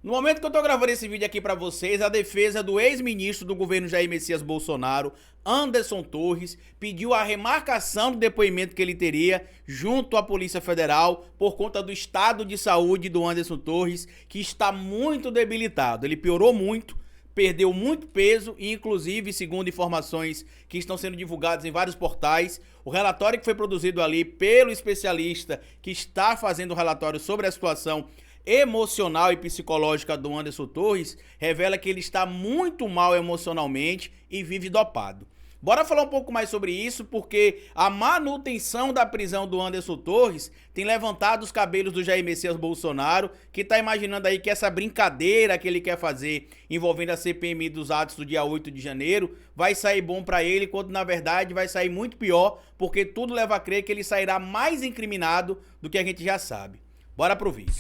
No momento que eu tô gravando esse vídeo aqui pra vocês, a defesa do ex-ministro do governo Jair Messias Bolsonaro, Anderson Torres, pediu a remarcação do depoimento que ele teria junto à Polícia Federal por conta do estado de saúde do Anderson Torres, que está muito debilitado. Ele piorou muito, perdeu muito peso e, inclusive, segundo informações que estão sendo divulgadas em vários portais, o relatório que foi produzido ali pelo especialista que está fazendo o relatório sobre a situação emocional e psicológica do Anderson Torres revela que ele está muito mal emocionalmente e vive dopado. Bora falar um pouco mais sobre isso, porque a manutenção da prisão do Anderson Torres tem levantado os cabelos do Jair Messias Bolsonaro, que tá imaginando aí que essa brincadeira que ele quer fazer envolvendo a CPMI dos atos do dia 8 de janeiro vai sair bom pra ele, quando na verdade vai sair muito pior, porque tudo leva a crer que ele sairá mais incriminado do que a gente já sabe. Bora pro vídeo.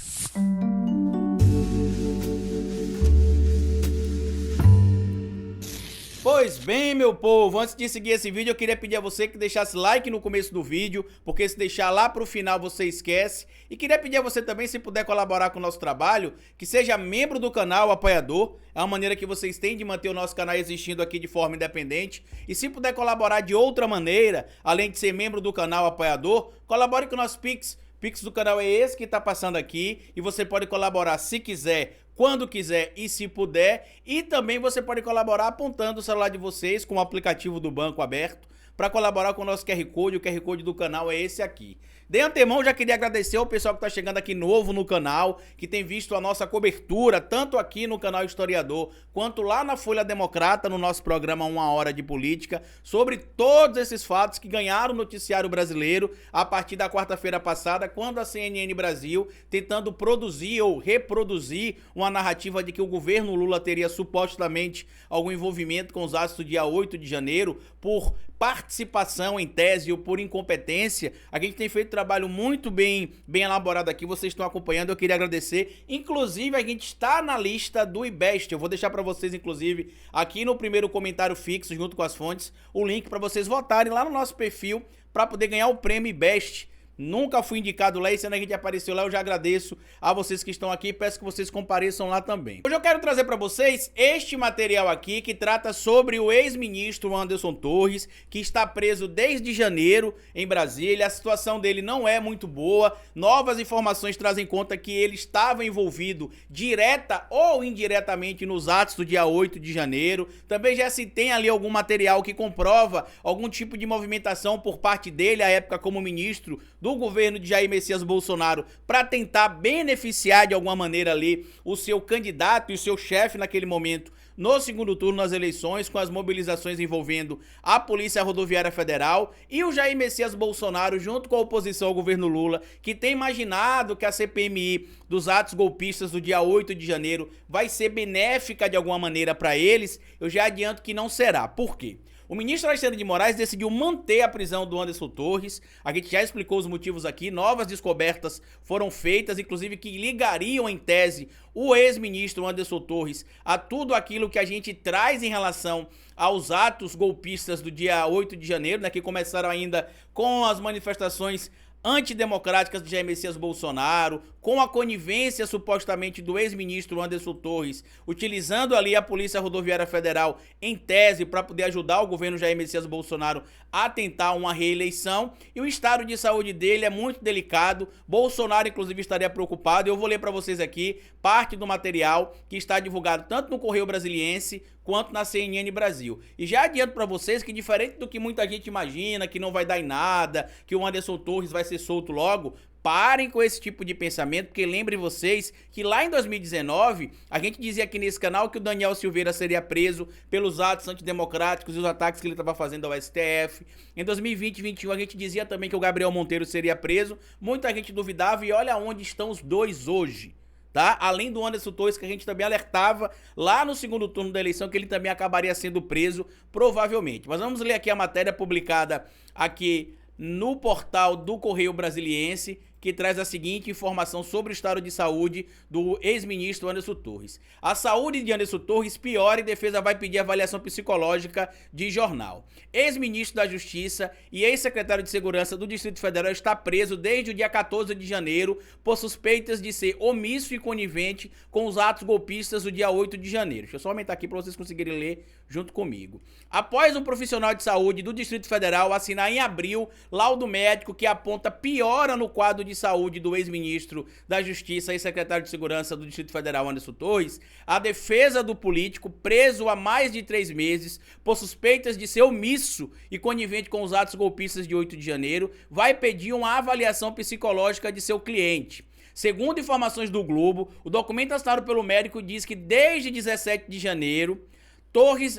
Pois bem, meu povo, antes de seguir esse vídeo, eu queria pedir a você que deixasse like no começo do vídeo, porque se deixar lá pro final você esquece. E queria pedir a você também, se puder colaborar com o nosso trabalho, que seja membro do canal, apoiador. É uma maneira que vocês têm de manter o nosso canal existindo aqui de forma independente. E se puder colaborar de outra maneira, além de ser membro do canal, apoiador, colabore com o nosso Pix. Pix do canal é esse que tá passando aqui e você pode colaborar se quiser, quando quiser e se puder. E também você pode colaborar apontando o celular de vocês com o aplicativo do banco aberto para colaborar com o nosso QR Code. O QR Code do canal é esse aqui. De antemão, já queria agradecer ao pessoal que está chegando aqui novo no canal, que tem visto a nossa cobertura, tanto aqui no canal Historiador, quanto lá na Folha Democrata, no nosso programa Uma Hora de Política, sobre todos esses fatos que ganharam o noticiário brasileiro a partir da quarta-feira passada, quando a CNN Brasil, tentando produzir ou reproduzir uma narrativa de que o governo Lula teria supostamente algum envolvimento com os atos do dia 8 de janeiro, por participação em tese ou por incompetência. A gente tem feito trabalho muito bem elaborado aqui, vocês estão acompanhando, eu queria agradecer. Inclusive, a gente está na lista do IBEST, eu vou deixar para vocês, inclusive, aqui no primeiro comentário fixo, junto com as fontes, o link para vocês votarem lá no nosso perfil para poder ganhar o prêmio IBEST. Nunca fui indicado lá e sendo a gente apareceu lá, eu já agradeço a vocês que estão aqui e peço que vocês compareçam lá também. Hoje eu quero trazer para vocês este material aqui que trata sobre o ex-ministro Anderson Torres, que está preso desde janeiro em Brasília. A situação dele não é muito boa, novas informações trazem conta que ele estava envolvido direta ou indiretamente nos atos do dia 8 de janeiro. Também já se tem ali algum material que comprova algum tipo de movimentação por parte dele à época como ministro do governo de Jair Messias Bolsonaro para tentar beneficiar de alguma maneira ali o seu candidato e o seu chefe naquele momento no segundo turno das eleições, com as mobilizações envolvendo a Polícia Rodoviária Federal e o Jair Messias Bolsonaro junto com a oposição ao governo Lula, que tem imaginado que a CPMI dos atos golpistas do dia 8 de janeiro vai ser benéfica de alguma maneira para eles. Eu já adianto que não será. Por quê? O ministro Alexandre de Moraes decidiu manter a prisão do Anderson Torres. A gente já explicou os motivos aqui, novas descobertas foram feitas, inclusive que ligariam em tese o ex-ministro Anderson Torres a tudo aquilo que a gente traz em relação aos atos golpistas do dia 8 de janeiro, né, que começaram ainda com as manifestações antidemocráticas de Jair Messias Bolsonaro, com a conivência supostamente do ex-ministro Anderson Torres, utilizando ali a Polícia Rodoviária Federal em tese para poder ajudar o governo Jair Messias Bolsonaro a tentar uma reeleição, e o estado de saúde dele é muito delicado. Bolsonaro inclusive estaria preocupado. Eu vou ler para vocês aqui parte do material que está divulgado tanto no Correio Brasiliense quanto na CNN Brasil. E já adianto para vocês que, diferente do que muita gente imagina, que não vai dar em nada, que o Anderson Torres vai ser solto logo, parem com esse tipo de pensamento, porque lembrem vocês que lá em 2019, a gente dizia aqui nesse canal que o Daniel Silveira seria preso pelos atos antidemocráticos e os ataques que ele estava fazendo ao STF. Em 2020 e 2021 a gente dizia também que o Gabriel Monteiro seria preso. Muita gente duvidava e olha onde estão os dois hoje. Tá? Além do Anderson Torres, que a gente também alertava lá no segundo turno da eleição que ele também acabaria sendo preso, provavelmente. Mas vamos ler aqui a matéria publicada aqui no portal do Correio Brasiliense, que traz a seguinte informação sobre o estado de saúde do ex-ministro Anderson Torres. A saúde de Anderson Torres piora e defesa vai pedir avaliação psicológica de jornal. Ex-ministro da Justiça e ex-secretário de Segurança do Distrito Federal está preso desde o dia 14 de janeiro por suspeitas de ser omisso e conivente com os atos golpistas do dia 8 de janeiro. Deixa eu só aumentar aqui para vocês conseguirem ler junto comigo. Após um profissional de saúde do Distrito Federal assinar em abril laudo médico que aponta piora no quadro de saúde do ex-ministro da Justiça e secretário de Segurança do Distrito Federal, Anderson Torres, a defesa do político, preso há mais de 3 meses por suspeitas de ser omisso e conivente com os atos golpistas de 8 de janeiro, vai pedir uma avaliação psicológica de seu cliente. Segundo informações do Globo, o documento assinado pelo médico diz que desde 17 de janeiro, Torres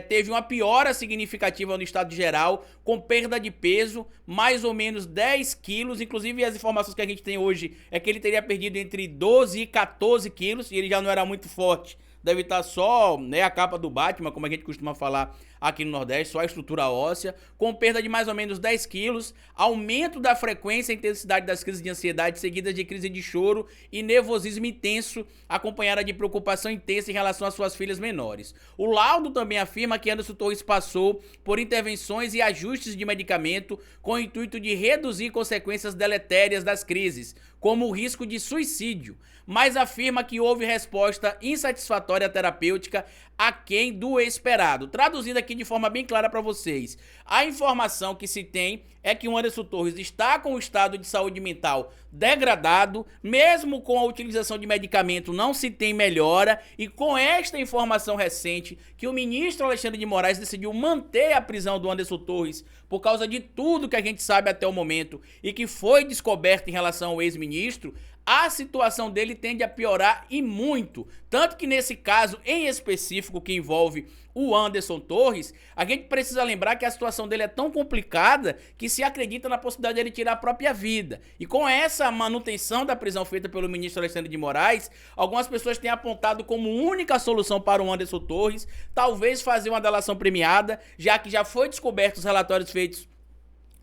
teve uma piora significativa no estado geral, com perda de peso, mais ou menos 10 quilos. Inclusive, as informações que a gente tem hoje é que ele teria perdido entre 12 e 14 quilos, e ele já não era muito forte. Deve estar só, né, a capa do Batman, como a gente costuma falar aqui no Nordeste, só a estrutura óssea, com perda de mais ou menos 10 quilos, aumento da frequência e intensidade das crises de ansiedade, seguidas de crise de choro e nervosismo intenso, acompanhada de preocupação intensa em relação às suas filhas menores. O laudo também afirma que Anderson Torres passou por intervenções e ajustes de medicamento com o intuito de reduzir consequências deletérias das crises, como o risco de suicídio, mas afirma que houve resposta insatisfatória terapêutica aquém do esperado. Traduzindo aqui de forma bem clara para vocês, a informação que se tem é que o Anderson Torres está com o estado de saúde mental degradado, mesmo com a utilização de medicamento não se tem melhora, e com esta informação recente que o ministro Alexandre de Moraes decidiu manter a prisão do Anderson Torres por causa de tudo que a gente sabe até o momento e que foi descoberto em relação ao ex-ministro, a situação dele tende a piorar e muito. Tanto que nesse caso em específico que envolve o Anderson Torres, a gente precisa lembrar que a situação dele é tão complicada que se acredita na possibilidade de ele tirar a própria vida. E com essa manutenção da prisão feita pelo ministro Alexandre de Moraes, algumas pessoas têm apontado como única solução para o Anderson Torres, talvez fazer uma delação premiada, já que já foi descoberto os relatórios feitos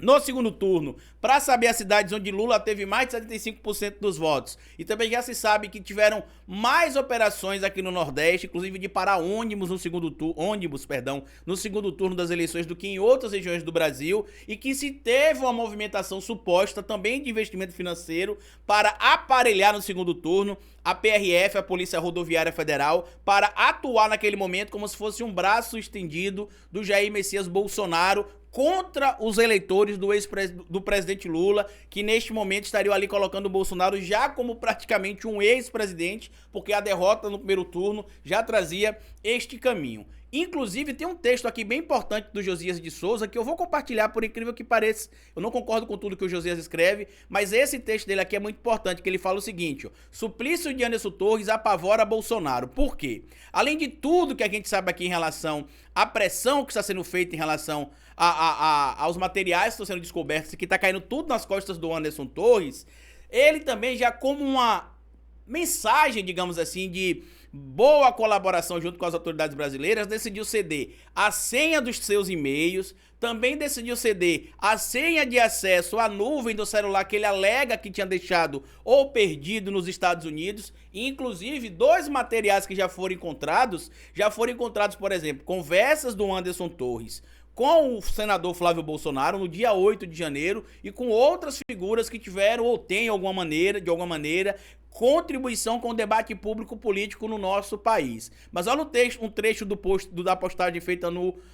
no segundo turno, para saber as cidades onde Lula teve mais de 75% dos votos. E também já se sabe que tiveram mais operações aqui no Nordeste, inclusive de parar ônibus no segundo turno das eleições do que em outras regiões do Brasil, e que se teve uma movimentação suposta também de investimento financeiro para aparelhar no segundo turno a PRF, a Polícia Rodoviária Federal, para atuar naquele momento como se fosse um braço estendido do Jair Messias Bolsonaro contra os eleitores do presidente Lula, que neste momento estariam ali colocando o Bolsonaro já como praticamente um ex-presidente, porque a derrota no primeiro turno já trazia este caminho. Inclusive, tem um texto aqui bem importante do Josias de Souza, que eu vou compartilhar, por incrível que pareça. Eu não concordo com tudo que o Josias escreve, mas esse texto dele aqui é muito importante, que ele fala o seguinte, ó: suplício de Anderson Torres apavora Bolsonaro. Por quê? Além de tudo que a gente sabe aqui em relação à pressão que está sendo feita em relação aos materiais que estão sendo descobertos e que está caindo tudo nas costas do Anderson Torres, ele também já como uma mensagem, digamos assim, de boa colaboração junto com as autoridades brasileiras, decidiu ceder a senha dos seus e-mails, também decidiu ceder a senha de acesso à nuvem do celular que ele alega que tinha deixado ou perdido nos Estados Unidos, e inclusive 2 materiais que já foram encontrados, por exemplo, conversas do Anderson Torres com o senador Flávio Bolsonaro no dia 8 de janeiro e com outras figuras que tiveram ou têm de alguma maneira, contribuição com o debate público político no nosso país. Mas olha um trecho da postagem feita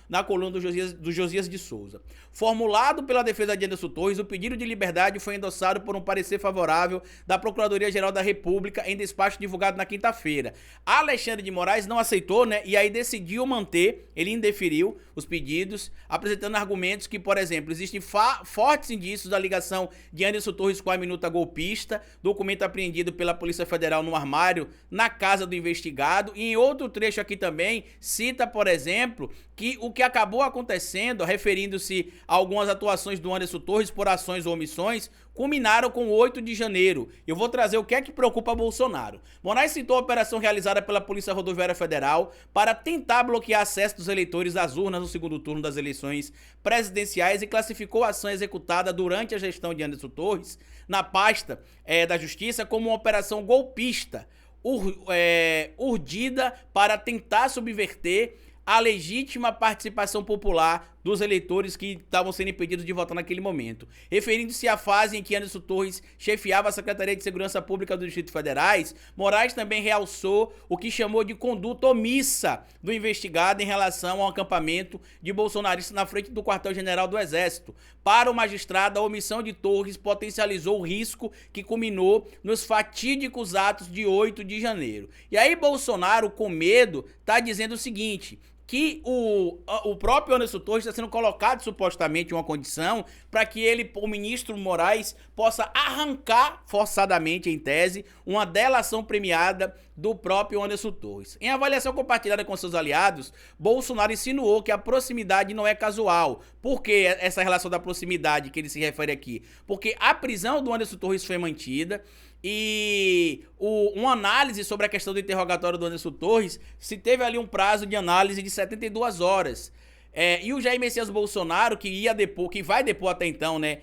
na coluna do Josias de Souza. Formulado pela defesa de Anderson Torres, o pedido de liberdade foi endossado por um parecer favorável da Procuradoria-Geral da República em despacho divulgado na quinta-feira. Alexandre de Moraes não aceitou, né? E aí decidiu manter, ele indeferiu os pedidos, apresentando argumentos que, por exemplo, existem fortes indícios da ligação de Anderson Torres com a minuta golpista, documento apreendido pela Polícia Federal no armário na casa do investigado, e em outro trecho aqui também cita, por exemplo, que o que acabou acontecendo, referindo-se a algumas atuações do Anderson Torres por ações ou omissões, culminaram com o 8 de janeiro. Eu vou trazer o que é que preocupa Bolsonaro. Moraes citou a operação realizada pela Polícia Rodoviária Federal para tentar bloquear acesso dos eleitores às urnas no segundo turno das eleições presidenciais e classificou a ação executada durante a gestão de Anderson Torres na pasta da Justiça como uma operação golpista, urdida para tentar subverter a legítima participação popular dos eleitores que estavam sendo impedidos de votar naquele momento. Referindo-se à fase em que Anderson Torres chefiava a Secretaria de Segurança Pública do Distrito Federais, Moraes também realçou o que chamou de conduta omissa do investigado em relação ao acampamento de bolsonaristas na frente do quartel-general do Exército. Para o magistrado, a omissão de Torres potencializou o risco que culminou nos fatídicos atos de 8 de janeiro. E aí Bolsonaro, com medo, está dizendo o seguinte, que o próprio Anderson Torres está sendo colocado supostamente em uma condição para que ele, o ministro Moraes, possa arrancar forçadamente, em tese, uma delação premiada do próprio Anderson Torres. Em avaliação compartilhada com seus aliados, Bolsonaro insinuou que a proximidade não é casual. Por que essa relação da proximidade que ele se refere aqui? Porque a prisão do Anderson Torres foi mantida, e uma análise sobre a questão do interrogatório do Anderson Torres, se teve ali um prazo de análise de 72 horas. E o Jair Messias Bolsonaro, que vai depor até então, né,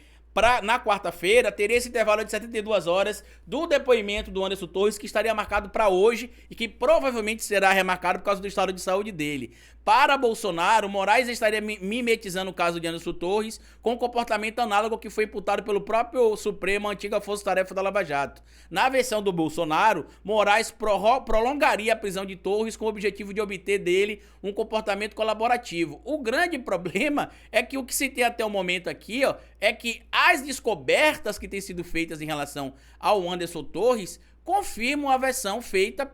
na quarta-feira, teria esse intervalo de 72 horas do depoimento do Anderson Torres, que estaria marcado para hoje e que provavelmente será remarcado por causa do estado de saúde dele. Para Bolsonaro, Moraes estaria mimetizando o caso de Anderson Torres com um comportamento análogo que foi imputado pelo próprio Supremo, a antiga força-tarefa da Lava Jato. Na versão do Bolsonaro, Moraes prolongaria a prisão de Torres com o objetivo de obter dele um comportamento colaborativo. O grande problema é que o que se tem até o momento aqui, ó, é que as descobertas que têm sido feitas em relação ao Anderson Torres confirmam a versão feita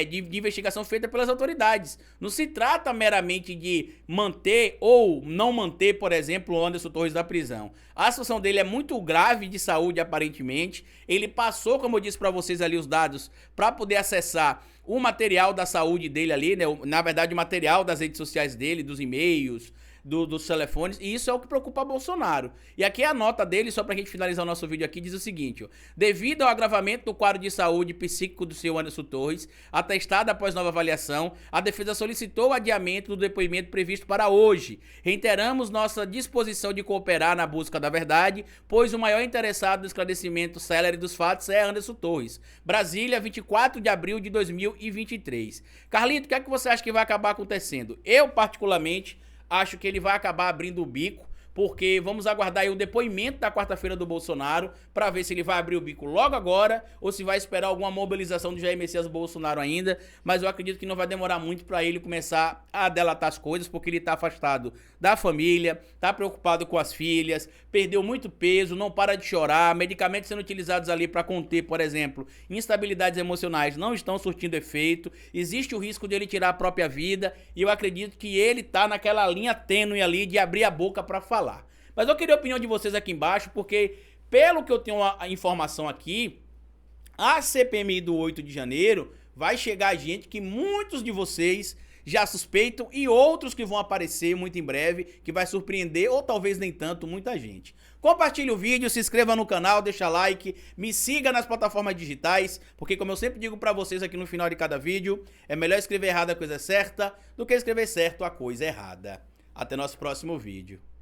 de investigação feita pelas autoridades. Não se trata meramente de manter ou não manter, por exemplo, o Anderson Torres da prisão. A situação dele é muito grave de saúde, aparentemente. Ele passou, como eu disse para vocês ali, os dados para poder acessar o material da saúde dele ali, né? Na verdade, o material das redes sociais dele, dos e-mails, dos telefones, e isso é o que preocupa Bolsonaro. E aqui a nota dele, só pra gente finalizar o nosso vídeo aqui, diz o seguinte, ó: devido ao agravamento do quadro de saúde psíquico do senhor Anderson Torres, atestado após nova avaliação, a defesa solicitou o adiamento do depoimento previsto para hoje. Reiteramos nossa disposição de cooperar na busca da verdade, pois o maior interessado no esclarecimento célere dos fatos é Anderson Torres. Brasília, 24 de abril de 2023. Carlito, o que é que você acha que vai acabar acontecendo? Eu, particularmente, acho que ele vai acabar abrindo o bico, porque vamos aguardar aí o depoimento da quarta-feira do Bolsonaro para ver se ele vai abrir o bico logo agora ou se vai esperar alguma mobilização do Jair Messias Bolsonaro ainda, mas eu acredito que não vai demorar muito para ele começar a delatar as coisas, porque ele tá afastado da família, tá preocupado com as filhas, perdeu muito peso, não para de chorar, medicamentos sendo utilizados ali para conter, por exemplo, instabilidades emocionais não estão surtindo efeito, existe o risco de ele tirar a própria vida e eu acredito que ele tá naquela linha tênue ali de abrir a boca para falar. Mas eu queria a opinião de vocês aqui embaixo, porque pelo que eu tenho a informação aqui, a CPMI do 8 de janeiro vai chegar gente que muitos de vocês já suspeitam e outros que vão aparecer muito em breve, que vai surpreender ou talvez nem tanto muita gente. Compartilhe o vídeo, se inscreva no canal, deixa like, me siga nas plataformas digitais, porque como eu sempre digo pra vocês aqui no final de cada vídeo, é melhor escrever errado a coisa certa do que escrever certo a coisa errada. Até nosso próximo vídeo.